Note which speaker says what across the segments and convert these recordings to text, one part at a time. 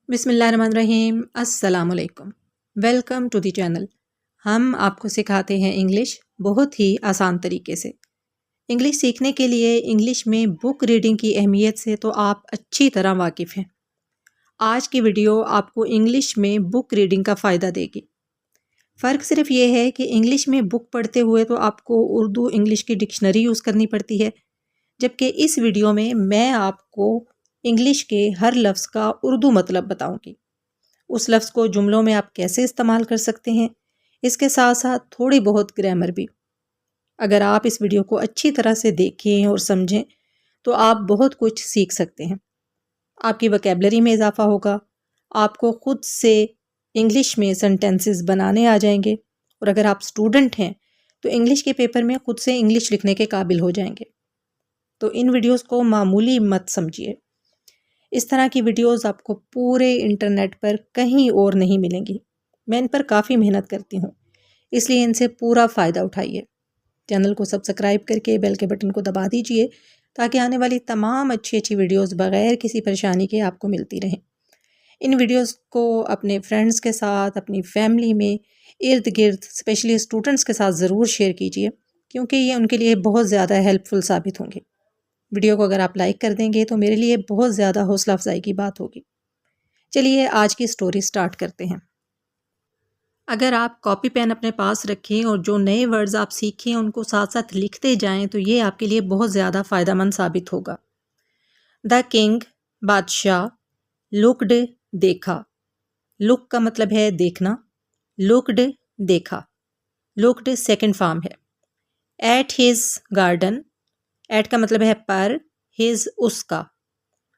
Speaker 1: بسم اللہ الرحمن الرحیم۔ السلام علیکم، ویلکم ٹو دی چینل۔ ہم آپ کو سکھاتے ہیں انگلش بہت ہی آسان طریقے سے۔ انگلش سیکھنے کے لیے انگلش میں بک ریڈنگ کی اہمیت سے تو آپ اچھی طرح واقف ہیں۔ آج کی ویڈیو آپ کو انگلش میں بک ریڈنگ کا فائدہ دے گی۔ فرق صرف یہ ہے کہ انگلش میں بک پڑھتے ہوئے تو آپ کو اردو انگلش کی ڈکشنری یوز کرنی پڑتی ہے، جبکہ اس ویڈیو میں آپ کو انگلش کے ہر لفظ کا اردو مطلب بتاؤں گی۔ اس لفظ کو جملوں میں آپ کیسے استعمال کر سکتے ہیں، اس کے ساتھ ساتھ تھوڑی بہت گرامر بھی۔ اگر آپ اس ویڈیو کو اچھی طرح سے دیکھیں اور سمجھیں تو آپ بہت کچھ سیکھ سکتے ہیں۔ آپ کی وکیبلری میں اضافہ ہوگا، آپ کو خود سے انگلش میں سینٹنسز بنانے آ جائیں گے، اور اگر آپ اسٹوڈنٹ ہیں تو انگلش کے پیپر میں خود سے انگلش لکھنے کے قابل ہو جائیں گے۔ تو ان ویڈیوز کو معمولی مت سمجھیے۔ اس طرح کی ویڈیوز آپ کو پورے انٹرنیٹ پر کہیں اور نہیں ملیں گی۔ میں ان پر کافی محنت کرتی ہوں، اس لیے ان سے پورا فائدہ اٹھائیے۔ چینل کو سبسکرائب کر کے بیل کے بٹن کو دبا دیجئے تاکہ آنے والی تمام اچھی ویڈیوز بغیر کسی پریشانی کے آپ کو ملتی رہیں۔ ان ویڈیوز کو اپنے فرینڈز کے ساتھ، اپنی فیملی میں، ارد گرد اسپیشلی اسٹوڈنٹس کے ساتھ ضرور شیئر کیجئے، کیونکہ یہ ان کے لیے بہت زیادہ ہیلپ فل ثابت ہوں گے۔ ویڈیو کو اگر آپ لائک کر دیں گے تو میرے لیے بہت زیادہ حوصلہ افزائی کی بات ہوگی۔ چلیے آج کی سٹوری سٹارٹ کرتے ہیں۔ اگر آپ کاپی پین اپنے پاس رکھیں اور جو نئے ورڈز آپ سیکھیں ان کو ساتھ ساتھ لکھتے جائیں تو یہ آپ کے لیے بہت زیادہ فائدہ مند ثابت ہوگا۔ دا کنگ، بادشاہ، لکڈ، دیکھا۔ لک کا مطلب ہے دیکھنا، لکڈ دیکھا، لکڈ سیکنڈ فارم ہے۔ ایٹ ہز گارڈن، ایٹ کا مطلب ہے پر، ہز اس کا،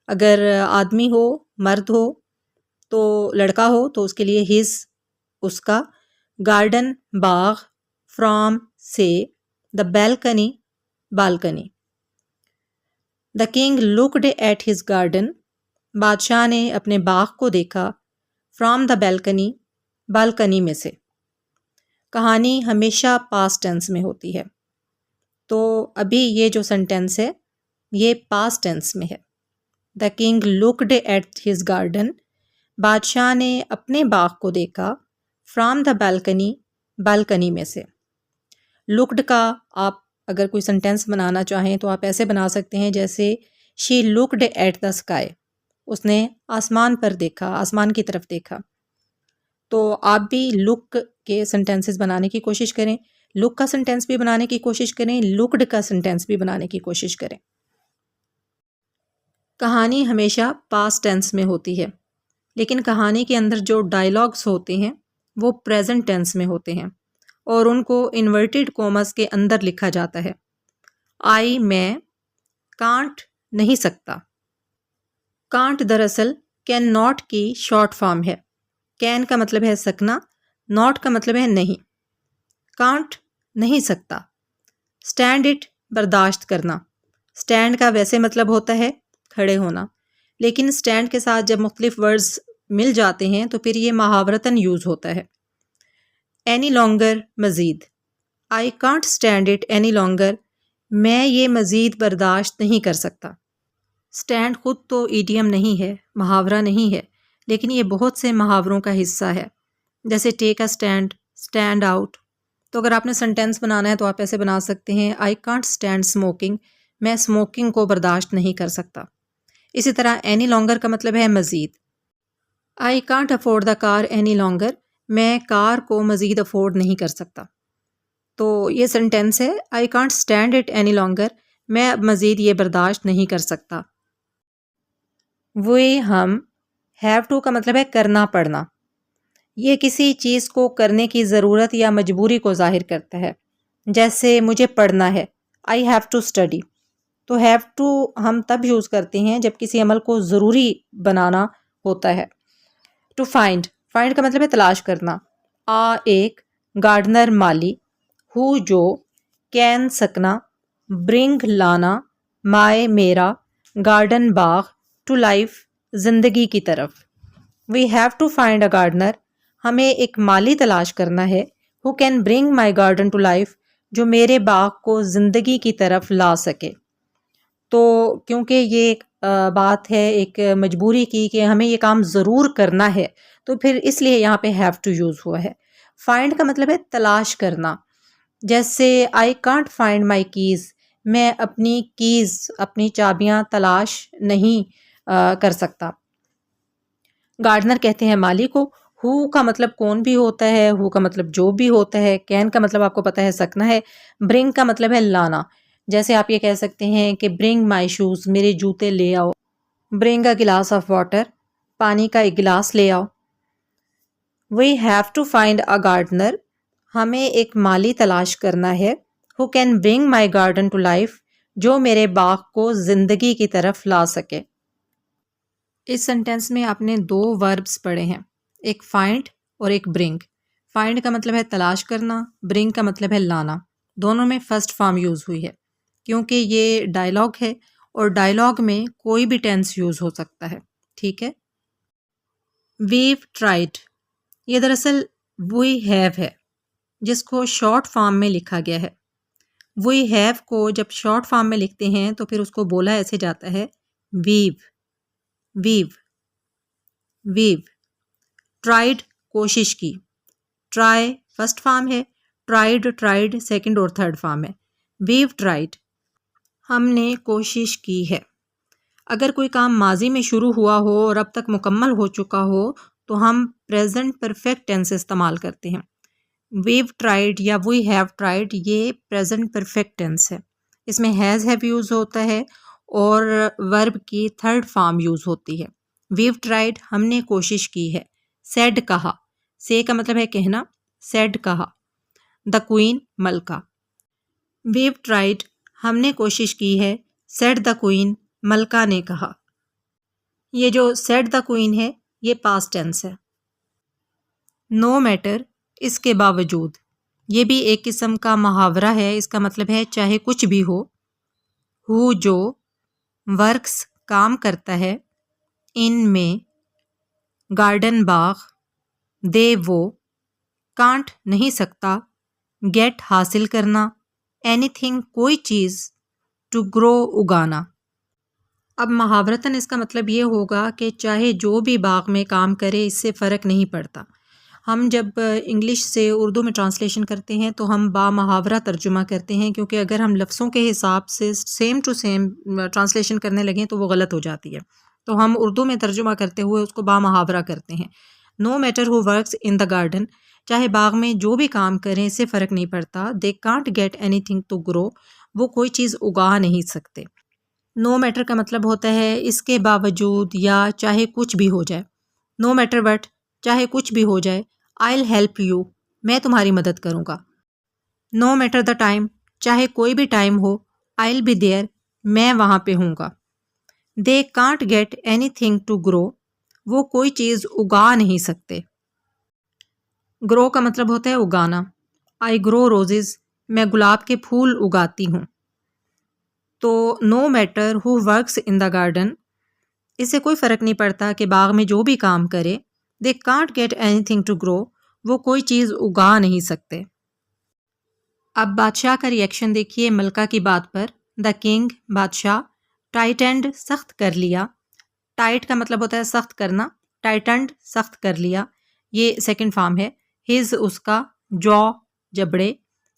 Speaker 1: اگر آدمی ہو، مرد ہو تو لڑکا ہو تو اس کے لیے ہز اس کا، گارڈن باغ، فرام سے، دا بیلکنی بالکنی۔ The king looked at his garden, بادشاہ نے اپنے باغ کو دیکھا، فرام دا بیلکنی بالکنی میں سے۔ کہانی ہمیشہ پاسٹ ٹینس میں ہوتی ہے، تو ابھی یہ جو سنٹینس ہے یہ پاسٹ ٹینس میں ہے۔ The king looked at his garden, بادشاہ نے اپنے باغ کو دیکھا، فرام دا بالکنی بالکنی میں سے۔ لکڈ کا آپ اگر کوئی سنٹینس بنانا چاہیں تو آپ ایسے بنا سکتے ہیں جیسے شی لکڈ ایٹ دا اسکائی، اس نے آسمان پر دیکھا، آسمان کی طرف دیکھا۔ تو آپ بھی لک کے سنٹینسز بنانے کی کوشش کریں، لک کا سنٹینس بھی بنانے کی کوشش کریں، لکڈ کا سنٹینس بھی بنانے کی کوشش کریں۔ کہانی ہمیشہ پاسٹ ٹینس میں ہوتی ہے، لیکن کہانی کے اندر جو ڈائیلاگز ہوتے ہیں وہ پریزنٹ ٹینس میں ہوتے ہیں، اور ان کو انورٹڈ کوماز کے اندر لکھا جاتا ہے۔ آئی، میں، کانٹ نہیں سکتا۔ کانٹ دراصل کین ناٹ کی شارٹ فارم ہے۔ کین کا مطلب ہے سکنا، ناٹ کا مطلب ہے نہیں۔ کانٹ نہیں سکتا۔ اسٹینڈ اٹ، برداشت کرنا۔ اسٹینڈ کا ویسے مطلب ہوتا ہے کھڑے ہونا، لیکن اسٹینڈ کے ساتھ جب مختلف ورڈز مل جاتے ہیں تو پھر یہ محاورتاً یوز ہوتا ہے۔ اینی لانگر، مزید۔ I can't stand it any longer, میں یہ مزید برداشت نہیں کر سکتا۔ اسٹینڈ خود تو ایڈیم نہیں ہے، محاورہ نہیں ہے، لیکن یہ بہت سے محاوروں کا حصہ ہے، جیسے ٹیک اے اسٹینڈ، اسٹینڈ آؤٹ۔ تو اگر آپ نے سنٹینس بنانا ہے تو آپ ایسے بنا سکتے ہیں، آئی کانٹ اسٹینڈ اسموکنگ، میں اسموکنگ کو برداشت نہیں کر سکتا۔ اسی طرح اینی لانگر کا مطلب ہے مزید۔ I can't afford the car any longer, میں کار کو مزید افورڈ نہیں کر سکتا۔ تو یہ سنٹینس ہے، I can't stand it any longer, میں اب مزید یہ برداشت نہیں کر سکتا۔ وی، ہم، ہیو ٹو کا مطلب ہے کرنا پڑنا، یہ کسی چیز کو کرنے کی ضرورت یا مجبوری کو ظاہر کرتا ہے، جیسے مجھے پڑھنا ہے، آئی ہیو ٹو اسٹڈی۔ تو ہیو ٹو ہم تب یوز کرتے ہیں جب کسی عمل کو ضروری بنانا ہوتا ہے۔ ٹو فائنڈ، فائنڈ کا مطلب ہے تلاش کرنا۔ آ، ایک، گارڈنر، مالی، ہو، جو، کین، سکنا، برنگ، لانا، مائی، میرا، گارڈن، باغ، ٹو لائف، زندگی کی طرف۔ We have to find a gardener, ہمیں ایک مالی تلاش کرنا ہے، who can bring my garden to life, جو میرے باغ کو زندگی کی طرف لا سکے۔ تو کیونکہ یہ ایک بات ہے، ایک مجبوری کی کہ ہمیں یہ کام ضرور کرنا ہے، تو پھر اس لیے یہاں پہ ہیو ٹو یوز ہوا ہے۔ فائنڈ کا مطلب ہے تلاش کرنا، جیسے I can't find my keys, میں اپنی کیز، اپنی چابیاں تلاش نہیں کر سکتا۔ گارڈنر کہتے ہیں مالی کو۔ ہو کا مطلب کون بھی ہوتا ہے، ہو کا مطلب جو بھی ہوتا ہے، کین کا مطلب آپ کو پتہ ہے سکنا ہے، برنگ کا مطلب ہے لانا، جیسے آپ یہ کہہ سکتے ہیں کہ برنگ مائی شوز، میرے جوتے لے آؤ۔ Bring a glass of water, پانی کا ایک گلاس لے آؤ۔ We have to find a gardener, ہمیں ایک مالی تلاش کرنا ہے، who can bring my garden to life, جو میرے باغ کو زندگی کی طرف لا سکے۔ اس سنٹینس میں آپ نے 2 وربس پڑھے ہیں، ایک فائنڈ اور ایک برنگ۔ فائنڈ کا مطلب ہے تلاش کرنا، برنگ کا مطلب ہے لانا، دونوں میں فرسٹ فارم یوز ہوئی ہے کیونکہ یہ ڈائلاگ ہے اور ڈائلاگ میں کوئی بھی ٹینس یوز ہو سکتا ہے، ٹھیک ہے۔ ویو ٹرائیڈ، یہ دراصل وی ہیو ہے جس کو شارٹ فارم میں لکھا گیا ہے۔ وی ہیو کو جب شارٹ فارم میں لکھتے ہیں تو پھر اس کو بولا ایسے جاتا ہے ویو، ویو، ویو۔ ٹرائیڈ کوشش کی، ٹرائی فرسٹ فارم ہے، ٹرائیڈ سیکنڈ اور تھرڈ فارم ہے۔ ویو ٹرائیڈ، ہم نے کوشش کی ہے۔ اگر کوئی کام ماضی میں شروع ہوا ہو اور اب تک مکمل ہو چکا ہو تو ہم پریزنٹ پرفیکٹ ٹینس استعمال کرتے ہیں۔ ویو ٹرائیڈ یا وی ہیو ٹرائیڈ یہ پریزنٹ پرفیکٹ ٹینس ہے، اس میں ہیز ہیو یوز ہوتا ہے اور ورب کی تھرڈ فارم یوز ہوتی ہے۔ ویو ٹرائیڈ، ہم نے کوشش کی ہے۔ سیڈ کہا، سے کا مطلب ہے کہنا، سیڈ کہا۔ دا کوئین ملکہ۔ ویو ٹرائیڈ، ہم نے کوشش کی ہے، سیڈ دا کوئین، ملکہ نے کہا۔ یہ جو سیڈ دا کوئین ہے یہ پاسٹ ٹینس ہے۔ نو میٹر، اس کے باوجود، یہ بھی ایک قسم کا محاورہ ہے، اس کا مطلب ہے چاہے کچھ بھی ہو۔ ہو جو، ورکس کام کرتا ہے، ان میں گارڈن باغ، دے وہ، کانٹ نہیں سکتا، گیٹ حاصل کرنا، اینی تھنگ کوئی چیز، ٹو گرو اگانا۔ اب محاورتاً اس کا مطلب یہ ہوگا کہ چاہے جو بھی باغ میں کام کرے اس سے فرق نہیں پڑتا۔ ہم جب انگلش سے اردو میں ٹرانسلیشن کرتے ہیں تو ہم با محاورہ ترجمہ کرتے ہیں، کیونکہ اگر ہم لفظوں کے حساب سے سیم ٹو سیم ٹرانسلیشن کرنے لگیں تو وہ غلط ہو جاتی ہے، تو ہم اردو میں ترجمہ کرتے ہوئے اس کو با محاورہ کرتے ہیں۔ No matter who works in the garden, چاہے باغ میں جو بھی کام کریں اس سے فرق نہیں پڑتا۔ They can't get anything to grow, وہ کوئی چیز اگا نہیں سکتے۔ نو میٹر کا مطلب ہوتا ہے اس کے باوجود یا چاہے کچھ بھی ہو جائے۔ نو میٹر وٹ، چاہے کچھ بھی ہو جائے۔ I'll help you، میں تمہاری مدد کروں گا۔ No matter the time، چاہے کوئی بھی time who. I'll be there، میں وہاں پہ ہوں گا۔ They can't get anything to grow، وہ کوئی چیز اگا نہیں سکتے۔ Grow کا مطلب ہوتا ہے اگانا۔ I grow roses، میں گلاب کے پھول اگاتی ہوں۔ تو no matter who works in the garden، اس سے کوئی فرق نہیں پڑتا کہ باغ میں جو بھی کام کرے۔ They can't get anything to grow، وہ کوئی چیز اگا نہیں سکتے۔ اب بادشاہ کا ریئیکشن دیکھیے ملکہ کی بات پر۔ دا کنگ، بادشاہ، ٹائٹنڈ، سخت کر لیا۔ ٹائٹ کا مطلب ہوتا ہے سخت کرنا، ٹائٹنڈ، سخت کر لیا، یہ سیکنڈ فارم ہے۔ ہز، اس کا، جو، جبڑے،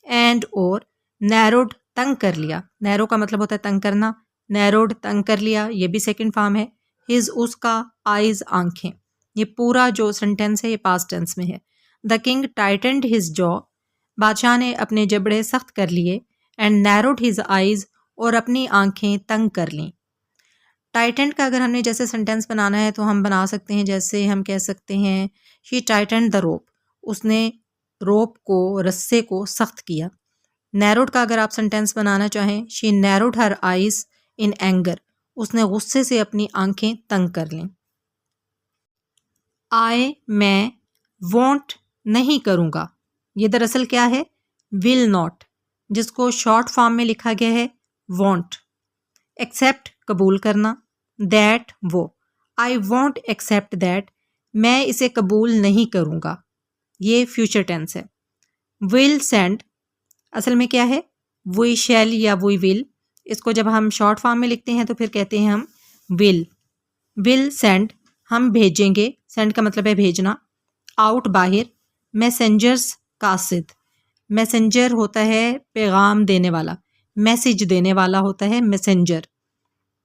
Speaker 1: اینڈ اور، نیروڈ، تنگ کر لیا۔ نیرو کا مطلب ہوتا ہے تنگ کرنا، نیروڈ، تنگ کر لیا، یہ بھی سیکنڈ فارم ہے۔ ہز، اس کا، آئیز، آنکھیں، یہ پورا جو سنٹینس ہے یہ پاسٹ ٹینس میں ہے۔ دا کنگ ٹائٹنڈ ہز جو، بادشاہ نے اپنے جبڑے سخت کر لیے، اینڈ نیروڈ ہز آئیز، اور اپنی آنکھیں تنگ کر لیں۔ ٹائٹنڈ کا اگر ہم نے جیسے سنٹینس بنانا ہے تو ہم بنا سکتے ہیں، جیسے ہم کہہ سکتے ہیں شی ٹائٹنڈ دا روپ، اس نے روپ کو، رسے کو سخت کیا۔ نیروڈ کا اگر آپ سنٹینس بنانا چاہیں، شی نیروڈ ہر آئیز ان اینگر، اس نے غصے سے اپنی آنکھیں تنگ کر لیں۔ آئے، میں، وونٹ، نہیں کروں گا، یہ دراصل کیا ہے؟ ول ناٹ، جس کو شارٹ فارم میں لکھا گیا ہے وونٹ۔ ایکسیپٹ، قبول کرنا، دیٹ، وہ، آئی وونٹ ایکسیپٹ دیٹ، میں اسے قبول نہیں کروں گا، یہ فیوچر ٹینس ہے۔ ول سینڈ، اصل میں کیا ہے؟ وی شیل یا وی ول، اس کو جب ہم شارٹ فارم میں لکھتے ہیں تو پھر کہتے ہیں ہم ول سینڈ ہم بھیجیں گے، سینڈ کا مطلب ہے بھیجنا، آؤٹ باہر، میسنجرز قاصد، میسنجر ہوتا ہے پیغام دینے والا، میسج دینے والا ہوتا ہے میسنجر،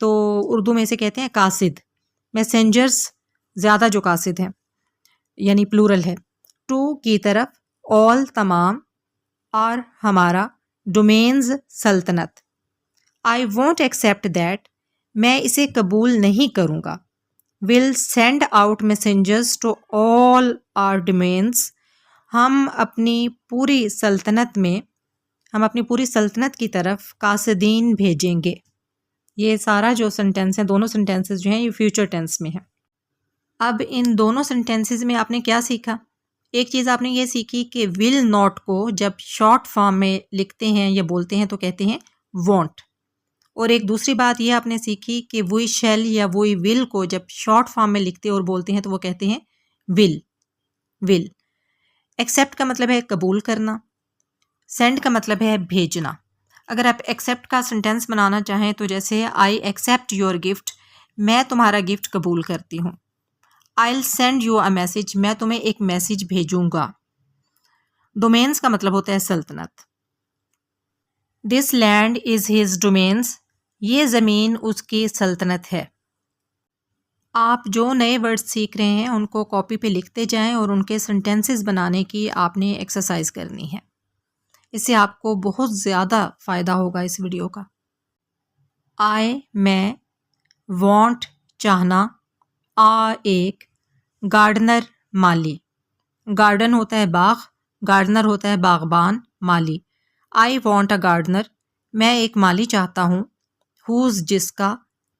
Speaker 1: تو اردو میں اسے کہتے ہیں قاصد، میسنجرز زیادہ جو قاصد ہیں یعنی پلورل ہے، ٹو کی طرف، آل تمام، اور ہمارا، ڈومینز سلطنت، آئی وونٹ ایکسیپٹ دیٹ میں اسے قبول نہیں کروں گا، will send out messengers to all our domains ہم اپنی پوری سلطنت کی طرف قاصدین بھیجیں گے۔ یہ سارا جو سنٹینس ہے، دونوں سنٹینسز جو ہیں یہ فیوچر ٹینس میں ہیں۔ اب ان دونوں سنٹینسز میں آپ نے کیا سیکھا؟ ایک چیز آپ نے یہ سیکھی کہ ول ناٹ کو جب شارٹ فارم میں لکھتے ہیں یا بولتے ہیں تو کہتے ہیں وانٹ، اور ایک دوسری بات یہ آپ نے سیکھی کہ وی شیل یا وی ول کو جب شارٹ فارم میں لکھتے اور بولتے ہیں تو وہ کہتے ہیں ول۔ ایکسیپٹ کا مطلب ہے قبول کرنا، سینڈ کا مطلب ہے بھیجنا۔ اگر آپ ایکسیپٹ کا سنٹینس بنانا چاہیں تو جیسے آئی ایکسیپٹ یور گفٹ، میں تمہارا گفٹ قبول کرتی ہوں۔ I will send you a message, میں تمہیں ایک میسج بھیجوں گا۔ ڈومینس کا مطلب ہوتا ہے سلطنت۔ This land is his dominions, یہ زمین اس کی سلطنت ہے۔ آپ جو نئے ورڈ سیکھ رہے ہیں ان کو کاپی پہ لکھتے جائیں اور ان کے سنٹینسز بنانے کی آپ نے ایکسرسائز کرنی ہے، اس سے آپ کو بہت زیادہ فائدہ ہوگا اس ویڈیو کا۔ آئی میں، وانٹ چاہنا، ایک، گارڈنر مالی، گارڈن ہوتا ہے باغ، گارڈنر ہوتا ہے باغبان، مالی۔ آئی وانٹ اے گارڈنر، میں ایک مالی چاہتا ہوں، ہوز جس کا،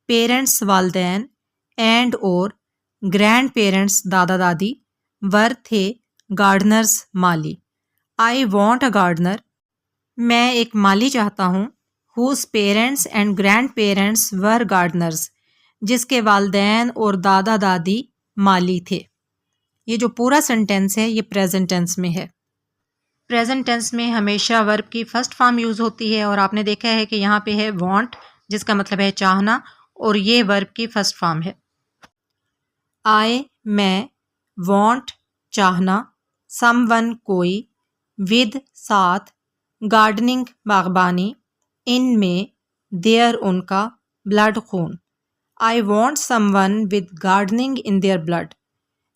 Speaker 1: پیرنٹس والدین، اینڈ اور، گرینڈ پیرنٹس دادا دادی، ور تھے، گارڈنرز مالی۔ آئی وانٹ اے گارڈنر، میں ایک مالی چاہتا ہوں، whose parents and grandparents were gardeners, جس کے والدین اور دادا دادی مالی تھے۔ یہ جو پورا سنٹینس ہے یہ پریزنٹ ٹینس میں ہے۔ پریزنٹ ٹینس میں ہمیشہ ورب کی فرسٹ فارم یوز ہوتی ہے، اور آپ نے دیکھا ہے کہ یہاں پہ ہے وانٹ جس کا مطلب ہے چاہنا، اور یہ ورب کی فرسٹ فارم ہے۔ آئی میں، وانٹ چاہنا، سم ون کوئی، ود ساتھ، گارڈننگ باغبانی، ان میں، دیئر ان کا، بلڈ خون۔ I want someone with gardening in their blood,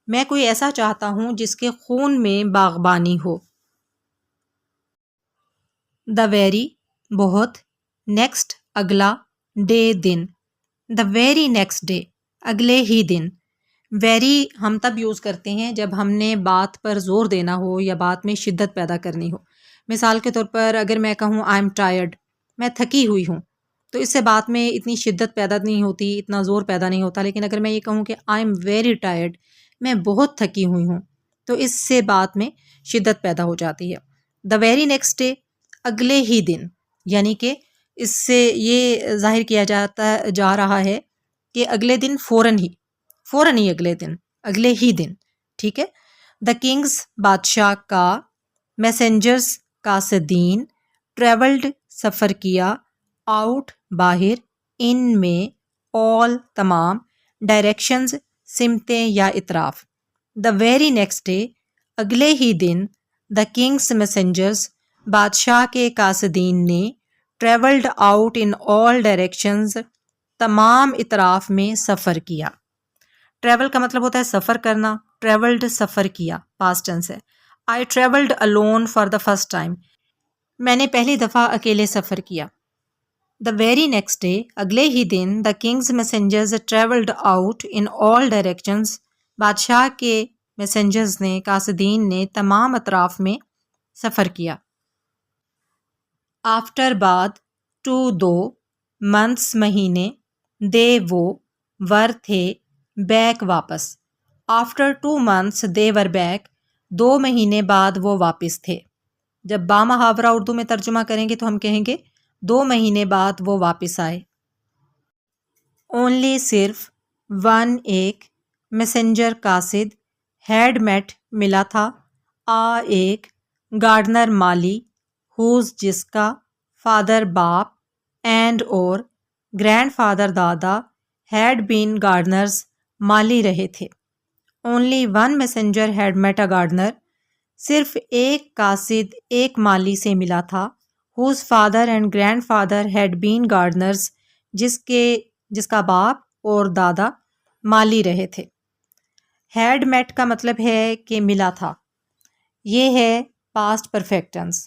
Speaker 1: میں کوئی ایسا چاہتا ہوں جس کے خون میں باغبانی ہو۔ دا ویری بہت، نیکسٹ اگلا، ڈے دن، دا ویری نیکسٹ ڈے اگلے ہی دن۔ ویری ہم تب یوز کرتے ہیں جب ہم نے بات پر زور دینا ہو یا بات میں شدت پیدا کرنی ہو۔ مثال کے طور پر اگر میں کہوں آئی ایم ٹائرڈ، میں تھکی ہوئی ہوں، تو اس سے بات میں اتنی شدت پیدا نہیں ہوتی، اتنا زور پیدا نہیں ہوتا۔ لیکن اگر میں یہ کہوں کہ آئی ایم ویری ٹائرڈ، میں بہت تھکی ہوئی ہوں، تو اس سے بات میں شدت پیدا ہو جاتی ہے۔ دا ویری نیکسٹ ڈے اگلے ہی دن، یعنی کہ اس سے یہ ظاہر کیا جا رہا ہے کہ اگلے دن فوراً ہی اگلے دن، اگلے ہی دن، ٹھیک ہے۔ دا کنگز بادشاہ کا، میسنجرز قاصدین، ٹریولڈ سفر کیا، آؤٹ باہر، ان میں، آل تمام، ڈائریکشنز سمتیں یا اطراف۔ دا ویری نیکسٹ ڈے اگلے ہی دن، دا کنگز میسنجرز بادشاہ کے قاصدین نے، travelled out in all directions تمام اطراف میں سفر کیا۔ ٹریول کا مطلب ہوتا ہے سفر کرنا، ٹریولڈ سفر کیا، پاسٹ ٹینس ہے۔ I travelled alone for the first time, میں نے پہلی دفعہ اکیلے سفر کیا۔ دا ویری نیکسٹ ڈے اگلے ہی دن، the king's messengers travelled out in all directions بادشاہ کے میسنجرز نے، قاصدین نے تمام اطراف میں سفر کیا۔ آفٹر بعد، ٹو دو، منتھس مہینے، دے وہ، ور تھے، بیک واپس۔ After 2 months they were back، 2 مہینے بعد وہ واپس تھے۔ جب با محاورہ اردو میں ترجمہ کریں گے تو ہم کہیں گے 2 مہینے بعد وہ واپس آئے۔ اونلی صرف، ون ایک، میسنجر قاصد، ہیڈ میٹ ملا تھا، ایک، گارڈنر مالی، ہوز جس کا، فادر باپ، اینڈ اور، گرینڈ فادر دادا، had been gardeners مالی رہے تھے. Only one messenger had met a gardener. صرف ایک قاصد ایک مالی سے ملا تھا. Whose father and grandfather had been gardeners. جس کا باپ اور دادا مالی رہے تھے. Had met کا مطلب ہے کہ ملا تھا. یہ ہے past perfect tense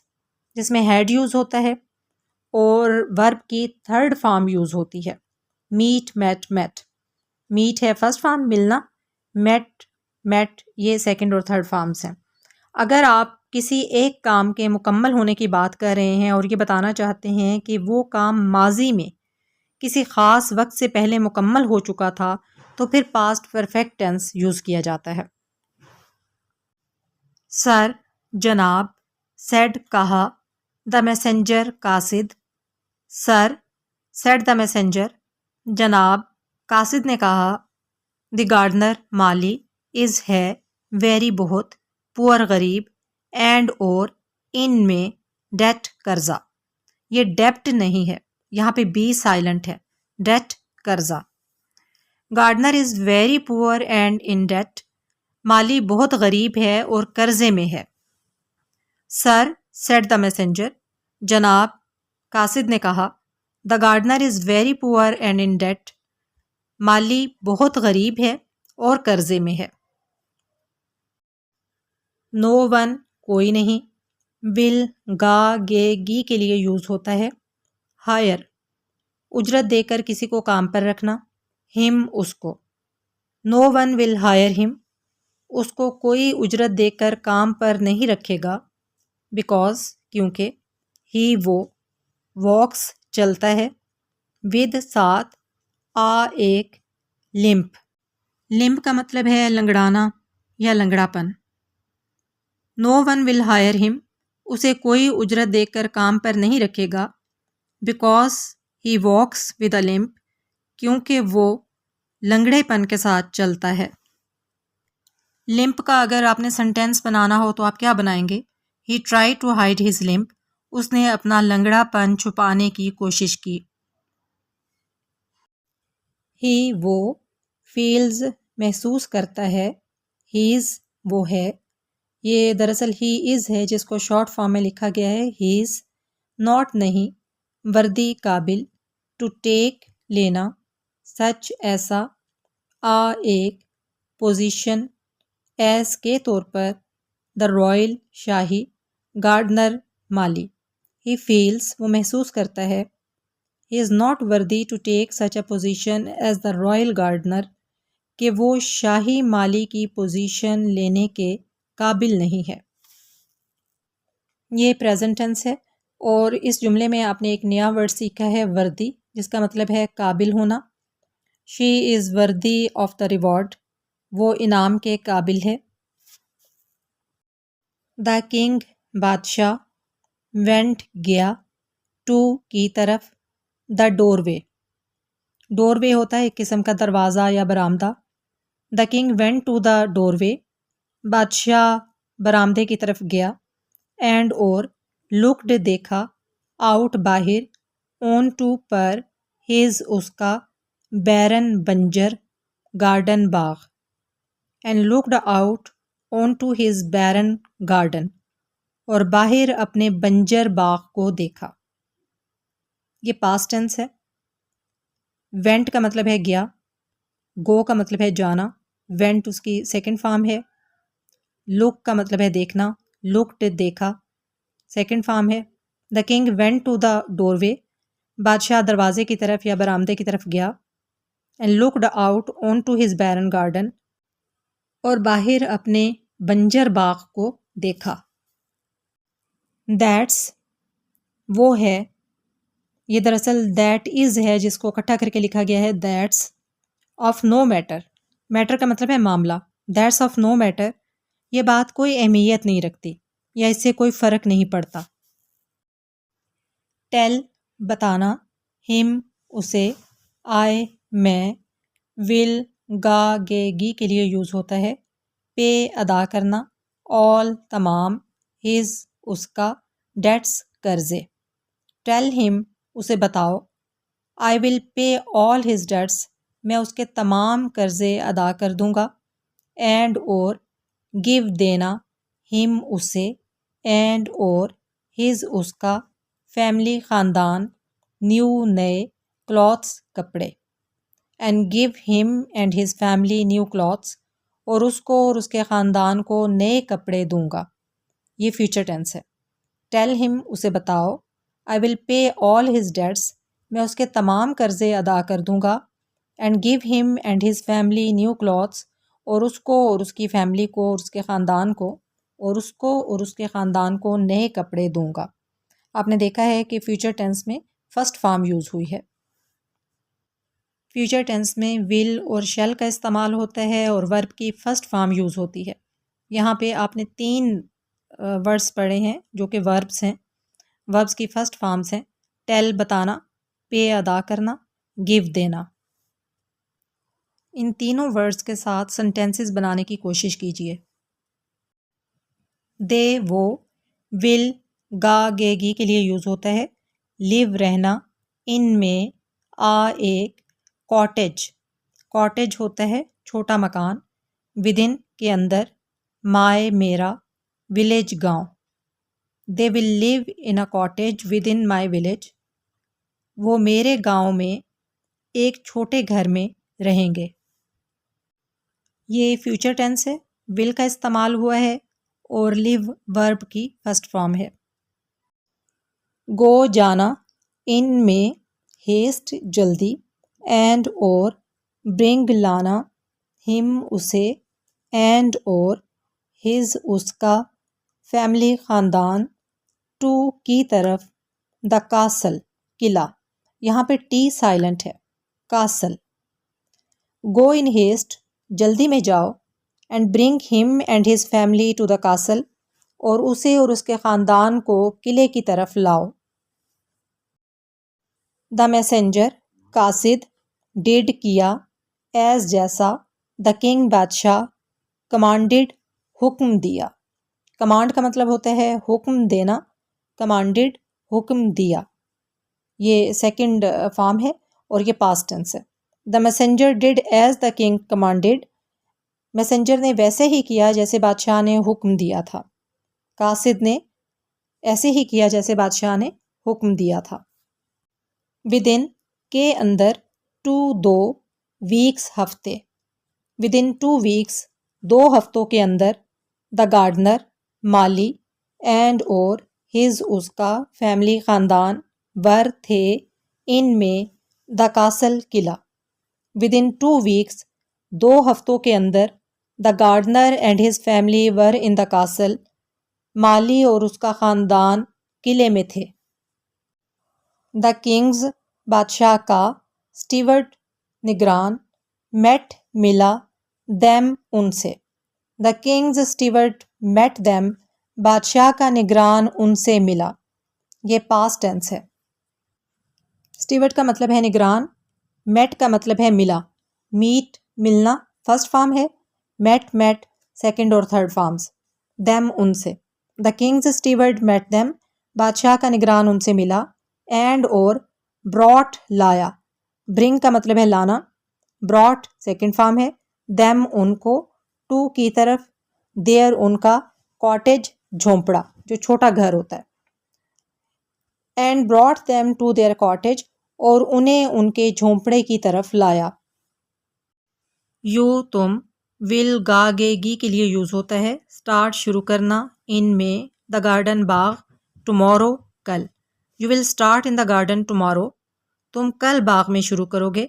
Speaker 1: جس میں had یوز ہوتا ہے اور verb کی تھرڈ فارم یوز ہوتی ہے. meet met met. meet ہے فرسٹ فارم ملنا، met یہ سیکنڈ اور تھرڈ فارمز ہیں. اگر آپ کسی ایک کام کے مکمل ہونے کی بات کر رہے ہیں اور یہ بتانا چاہتے ہیں کہ وہ کام ماضی میں کسی خاص وقت سے پہلے مکمل ہو چکا تھا تو پھر پاسٹ پرفیکٹ ٹینس یوز کیا جاتا ہے. سر، جناب، سیڈ کہا، دا میسنجر قاصد. سر سیڈ دا میسنجر، جناب قاصد نے کہا. دی گارڈنر مالی، از ہے، ویری بہت، پور غریب، اینڈ اور، ان میں، ڈیٹ قرضہ. یہ ڈیپٹ نہیں ہے، یہاں پہ بی سائلنٹ ہے. ڈیٹ قرضہ. Gardener is very poor and in debt. مالی بہت غریب ہے اور قرضے میں ہے. سر سیڈ دا میسنجر، جناب قاصد نے کہا. The gardener is very poor and in debt. مالی بہت غریب ہے اور قرضے میں ہے. نو ون کوئی نہیں. ول گا گے گی کے لیے یوز ہوتا ہے. ہائر اجرت دے کر کسی کو کام پر رکھنا. ہم اس کو. نو ون ول ہائر ہم. اس کو کوئی اجرت دے کر کام پر نہیں رکھے گا. بیکاز کیونکہ. ہی وہ. واکس چلتا ہے. ود ساتھ. آ ایک. لمپ. لمپ کا مطلب ہے لنگڑانا یا لنگڑا پن. نو ون ول ہائر ہم. اسے کوئی اجرت دے کر کام پر نہیں رکھے گا. Because he walks with a limp. کیونکہ وہ لنگڑے پن کے ساتھ چلتا ہے. لمپ کا اگر آپ نے سنٹینس بنانا ہو تو آپ کیا بنائیں گے؟ He try to hide his limp. اس نے اپنا لنگڑا پن چھپانے کی کوشش کی. ہی وہ. فیلز محسوس کرتا ہے. ہیز وہ ہے. یہ دراصل ہی از ہے جس کو شارٹ فارم میں لکھا گیا ہے ہیز. ناٹ نہیں. وردی قابل. ٹو ٹیک لینا. سچ ایسا. آ ایک. پوزیشن ایز کے طور پر. دا رائل شاہی. گارڈنر مالی. ہی فیلز وہ محسوس کرتا ہے. He is not worthy to take such a position as the royal gardener کہ وہ شاہی مالی کی پوزیشن لینے کے قابل نہیں ہے. یہ پریزنٹ ٹینس ہے اور اس جملے میں آپ نے ایک نیا ورڈ سیکھا ہے وردی جس کا مطلب ہے قابل ہونا. شی از وردی آف دا ریوارڈ. وہ انعام کے قابل ہے. دا کنگ بادشاہ. وینٹ گیا. ٹو کی طرف. دا ڈور وے. ڈور وے ہوتا ہے ایک قسم کا دروازہ یا برآمدہ. The king went to the doorway. بادشاہ برآمدے کی طرف گیا. اینڈ اور. لکڈ دیکھا. آؤٹ باہر. اون ٹو پر. ہز اس کا. بیرن بنجر. گارڈن باغ. And looked out on to his barren garden. اور باہر اپنے بنجر باغ کو دیکھا. یہ پاسٹ ٹینس ہے. وینٹ کا مطلب ہے گیا. گو کا مطلب ہے جانا. وینٹ اس کی سیکنڈ فارم ہے. لک کا مطلب ہے دیکھنا. لکڈ دیکھا سیکنڈ فارم ہے. The king went to the doorway. بادشاہ دروازے کی طرف یا برآمدے کی طرف گیا. And looked out on to his barren garden. اور باہر اپنے بنجر باغ کو دیکھا. دیٹس وہ ہے. یہ دراصل دیٹ از ہے جس کو اکٹھا کر کے لکھا گیا ہے that's of no matter. Matter کا مطلب ہے معاملہ. That's of no matter. یہ بات کوئی اہمیت نہیں رکھتی یا اس سے کوئی فرق نہیں پڑتا. ٹیل بتانا. ہم اسے. آئے میں. ول گا گے گی کے لیے یوز ہوتا ہے. پے ادا کرنا. آل تمام. ہز اس کا. ڈیٹس قرضے. ٹیل ہم اسے بتاؤ. آئی ول پے آل ہز ڈیٹس. میں اس کے تمام قرضے ادا کر دوں گا. اینڈ اور گیو دینا ہم اسے اینڈ اور ہز اس کا فیملی خاندان نیو نئے کلوتھس کپڑے. اینڈ گیو ہم and his family new clothes اور اس کو اور اس کے خاندان کو نئے کپڑے دوں گا. یہ فیوچر ٹینس ہے. ٹیل ہم اسے بتاؤ. آئی ول پے آل ہز ڈیٹس میں اس کے تمام قرضے ادا کر دوں گا. اینڈ گیو ہم and his family new clothes اور اس کو اور اس کی فیملی کو اور اس کے خاندان کو نئے کپڑے دوں گا. آپ نے دیکھا ہے کہ فیوچر ٹینس میں فرسٹ فارم یوز ہوئی ہے. فیوچر ٹینس میں ول اور شیل کا استعمال ہوتا ہے اور ورب کی فرسٹ فارم یوز ہوتی ہے. یہاں پہ آپ نے 3 ورڈس پڑھے ہیں جو کہ وربس ہیں. وربس کی فرسٹ فارمز ہیں ٹیل بتانا، پے ادا کرنا، گیو دینا. ان تینوں ورڈس کے ساتھ سنٹینسز بنانے کی کوشش کیجیے. دے وہ ول گا گے گی کے لیے یوز ہوتا ہے. لیو رہنا، ان میں آ ایک کاٹیج ہوتا ہے چھوٹا مکان. ودن کے اندر، مائے میرا، ولیج گاؤں. They will live in a cottage within my village. وہ میرے گاؤں میں ایک چھوٹے گھر میں رہیں گے. یہ فیوچر ٹینس ہے. ول کا استعمال ہوا ہے اور لیو ورب کی فرسٹ فارم ہے. گو جانا، ان میں ہیسٹ جلدی، اینڈ اور برنگ لانا، ہم اسے، اینڈ اور ہز اس کا، فیملی خاندان، ٹو کی طرف، دا کاسل قلعہ. یہاں پہ ٹی سائلنٹ ہے. کاسل. گو ان ہیسٹ جلدی میں جاؤ. And bring him and his family to the castle اور اسے اور اس کے خاندان کو قلعے کی طرف لاؤ. دا میسنجر قاصد، ڈیڈ کیا، ایز جیسا، دا کنگ بادشاہ، کمانڈڈ حکم دیا. کمانڈ کا مطلب ہوتا ہے حکم دینا. کمانڈڈ حکم دیا. یہ سیکنڈ فارم ہے اور یہ پاسٹ ٹینس ہے. The messenger did as the king commanded. Messenger نے ویسے ہی کیا جیسے بادشاہ نے حکم دیا تھا. قاصد نے ایسے ہی کیا جیسے بادشاہ نے حکم دیا تھا. ودن کے اندر، ٹو 2 ویکس ہفتے. ودن 2 ویکس 2 ہفتوں کے اندر. دا گارڈنر مالی، اینڈ اور ہز اس کا، فیملی خاندان، ور تھے، ان میں، دا کاسل قلعہ. ودن 2 ویکس 2 ہفتوں کے اندر. The gardener and his family were in the castle. مالی اور اس کا خاندان قلعے میں تھے. دا کنگز بادشاہ کا، اسٹیورڈ نگران، میٹ ملا، دیم ان سے. دا کنگز اسٹیورڈ میٹ دیم. بادشاہ کا نگران ان سے ملا. یہ پاسٹ ٹینس ہے. اسٹیورڈ کا مطلب ہے نگران. میٹ کا مطلب ہے ملا. میٹ ملنا فرسٹ فارم ہے. میٹ سیکنڈ اور تھرڈ فارمز. دیم ان سے. دا کنگز اسٹیورڈ میٹ دیم. بادشاہ کا نگران ان سے ملا. اینڈ اور براٹ لایا. برنگ کا مطلب ہے لانا. براٹ سیکنڈ فارم ہے. دیم ان کو. ٹو کی طرف. دیئر ان کا. کاٹیج جھونپڑا جو چھوٹا گھر ہوتا ہے. And brought them to their cottage اور انہیں ان کے جھونپڑے کی طرف لایا. یو تم ول گا گے گی کے لیے یوز ہوتا ہے. اسٹارٹ شروع کرنا. ان میں، دا گارڈن باغ. ٹمورو کل. You will start in the garden tomorrow. تم کل باغ میں شروع کرو گے.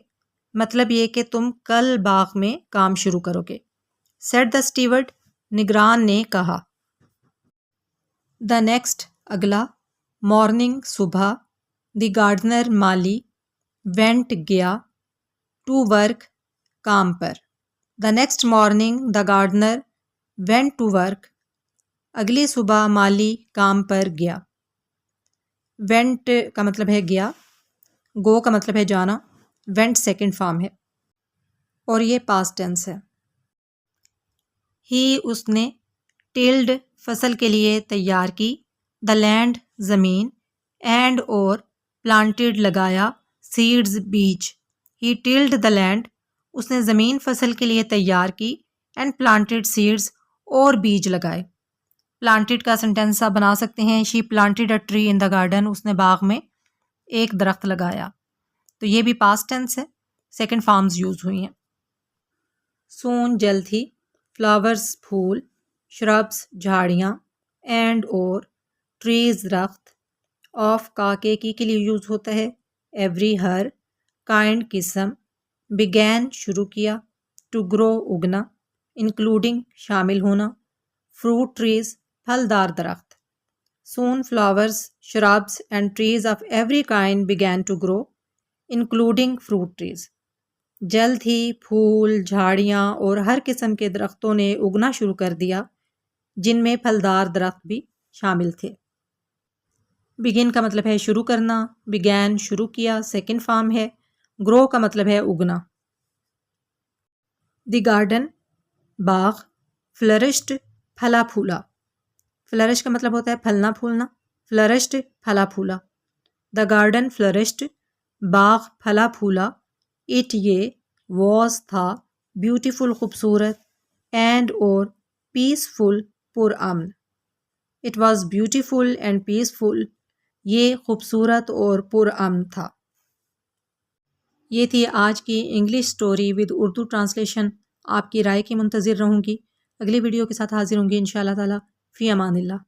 Speaker 1: مطلب یہ کہ تم کل باغ میں کام شروع کرو گے. سیڈ دا اسٹیورڈ نگران نے کہا. دا نیکسٹ اگلا. مارننگ صبح. دی گارڈنر مالی. وینٹ گیا. ٹو ورک کام پر. The next morning the gardener went to work. اگلی صبح مالی کام پر گیا. وینٹ کا مطلب ہے گیا. گو کا مطلب ہے جانا. وینٹ سیکنڈ فارم ہے اور یہ پاسٹ ٹینس ہے. ہی اس نے. ٹلڈ فصل کے لیے تیار کی. دا لینڈ زمین. اینڈ اور پلانٹڈ لگایا. سیڈز بیج. ہی ٹلڈ دا لینڈ. اس نے زمین فصل کے لیے تیار کی اینڈ پلانٹیڈ سیڈز اور بیج لگائے. پلانٹیڈ کا سینٹینس آپ بنا سکتے ہیں she planted a tree in the garden. اس نے باغ میں ایک درخت لگایا. تو یہ بھی پاسٹ ٹینس ہے. سیکنڈ فارمز یوز ہوئی ہیں. سون جلد ہی، فلاورز پھول، شربس جھاڑیاں، اینڈ اور ٹریز درخت، آف کا کے لیے یوز ہوتا ہے، ایوری ہر، کائنڈ قسم، بگین شروع کیا، ٹو گرو اگنا، انکلوڈنگ شامل ہونا، فروٹ ٹریز پھلدار درخت. Soon flowers shrubs and trees of every kind begin to grow including fruit trees. جلد ہی پھول، جھاڑیاں اور ہر قسم کے درختوں نے اگنا شروع کر دیا جن میں پھلدار درخت بھی شامل تھے. بگن کا مطلب ہے شروع کرنا، بگین شروع کیا سیکنڈ فارم ہے، گرو کا مطلب ہے اگنا. The garden Bagh, flourished پھلا پھولا. Flourish کا مطلب ہوتا ہے پھلنا پھولنا، flourished پھلا پھولا. The garden flourished Bagh پھلا پھولا. It یہ واز تھا، بیوٹیفل خوبصورت، اینڈ اور پیسفل پرامن. It was beautiful and peaceful, یہ خوبصورت اور پرامن تھا. یہ تھی آج کی English story with Urdu translation. آپ کی رائے کی منتظر رہوں گی. اگلی ویڈیو کے ساتھ حاضر ہوں گی انشاءاللہ تعالی. فی امان اللہ.